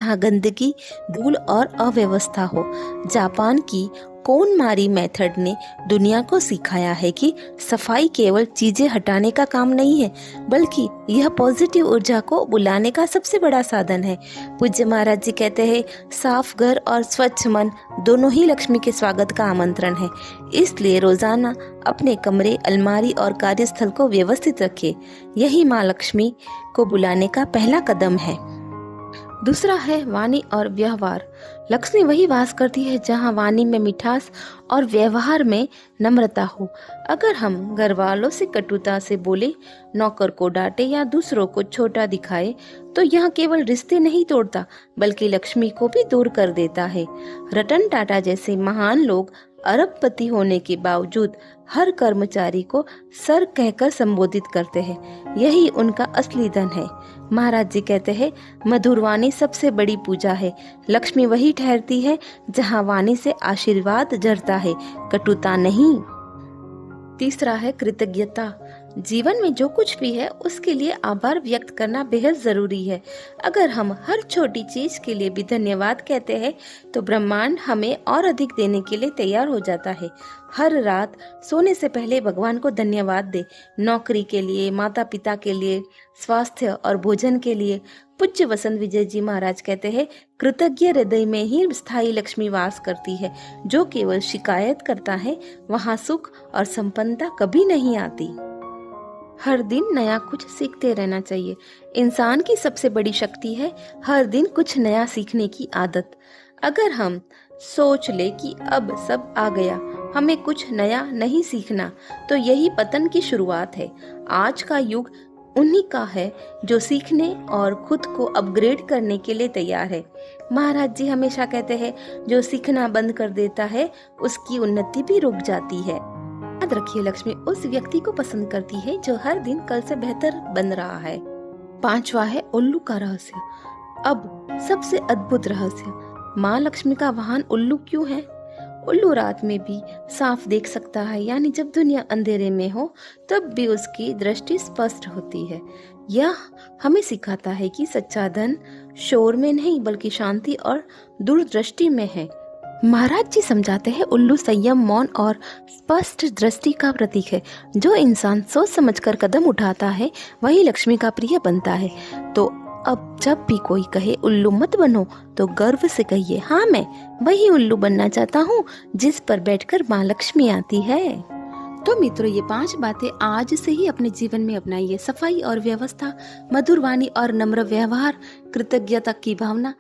जहाँ गंदगी, धूल और अव्यवस्था हो। जापान की कोनमारी मेथड ने दुनिया को सिखाया है कि सफाई केवल चीजें हटाने का काम नहीं है, बल्कि यह पॉजिटिव ऊर्जा को बुलाने का सबसे बड़ा साधन है। पूज्य महाराज जी कहते हैं, साफ घर और स्वच्छ मन दोनों ही लक्ष्मी के स्वागत का आमंत्रण है। इसलिए रोजाना अपने कमरे, अलमारी और कार्यस्थल को व्यवस्थित रखें। यही माँ लक्ष्मी को बुलाने का पहला कदम है। दूसरा है वाणी और व्यवहार। लक्ष्मी वही वास करती है जहाँ वाणी में मिठास और व्यवहार में नम्रता हो। अगर हम घर वालों से कटुता से बोले, नौकर को डांटे या दूसरों को छोटा दिखाए, तो यह केवल रिश्ते नहीं तोड़ता, बल्कि लक्ष्मी को भी दूर कर देता है। रतन टाटा जैसे महान लोग अरबपति होने के बावजूद हर कर्मचारी को सर कहकर संबोधित करते हैं। यही उनका असली धन है। महाराज जी कहते हैं, मधुर वाणी सबसे बड़ी पूजा है। लक्ष्मी वही ठहरती है जहाँ वाणी से आशीर्वाद झरता है, कटुता नहीं। तीसरा है कृतज्ञता। जीवन में जो कुछ भी है उसके लिए आभार व्यक्त करना बेहद जरूरी है। अगर हम हर छोटी चीज के लिए भी धन्यवाद कहते हैं तो ब्रह्मांड हमें और अधिक देने के लिए तैयार हो जाता है। हर रात सोने से पहले भगवान को धन्यवाद दे, नौकरी के लिए, माता पिता के लिए, स्वास्थ्य और भोजन के लिए। पूज्य वसंत विजय जी महाराज कहते हैं, कृतज्ञ हृदय में ही स्थायी लक्ष्मी वास करती है। जो केवल शिकायत करता है वहाँ सुख और संपन्नता कभी नहीं आती। हर दिन नया कुछ सीखते रहना चाहिए। इंसान की सबसे बड़ी शक्ति है हर दिन कुछ नया सीखने की आदत। अगर हम सोच ले कि अब सब आ गया, हमें कुछ नया नहीं सीखना, तो यही पतन की शुरुआत है। आज का युग उन्हीं का है जो सीखने और खुद को अपग्रेड करने के लिए तैयार है। महाराज जी हमेशा कहते हैं, जो सीखना बंद कर देता है उसकी उन्नति भी रुक जाती है। याद रखिए, लक्ष्मी उस व्यक्ति को पसंद करती है जो हर दिन कल से बेहतर बन रहा है। पांचवा है उल्लू का रहस्य। अब सबसे अद्भुत रहस्य, माँ लक्ष्मी का वाहन उल्लू क्यों है? उल्लू रात में भी साफ देख सकता है, यानी जब दुनिया अंधेरे में हो तब भी उसकी दृष्टि स्पष्ट होती है। यह हमें सिखाता है कि सच्चा धन शोर में नहीं बल्कि शांति और दूरदृष्टि में है। महाराज जी समझाते हैं, उल्लू संयम, मौन और स्पष्ट दृष्टि का प्रतीक है। जो इंसान सोच समझकर कदम उठाता है वही लक्ष्मी का प्रिय बनता है। तो अब जब भी कोई कहे उल्लू मत बनो, तो गर्व से कहिए, हाँ मैं वही उल्लू बनना चाहता हूँ जिस पर बैठकर माँ लक्ष्मी आती है। तो मित्रों, ये 5 बातें आज से ही अपने जीवन में अपनाइए। सफाई और व्यवस्था, मधुर वाणी और नम्र व्यवहार, कृतज्ञता की भावना,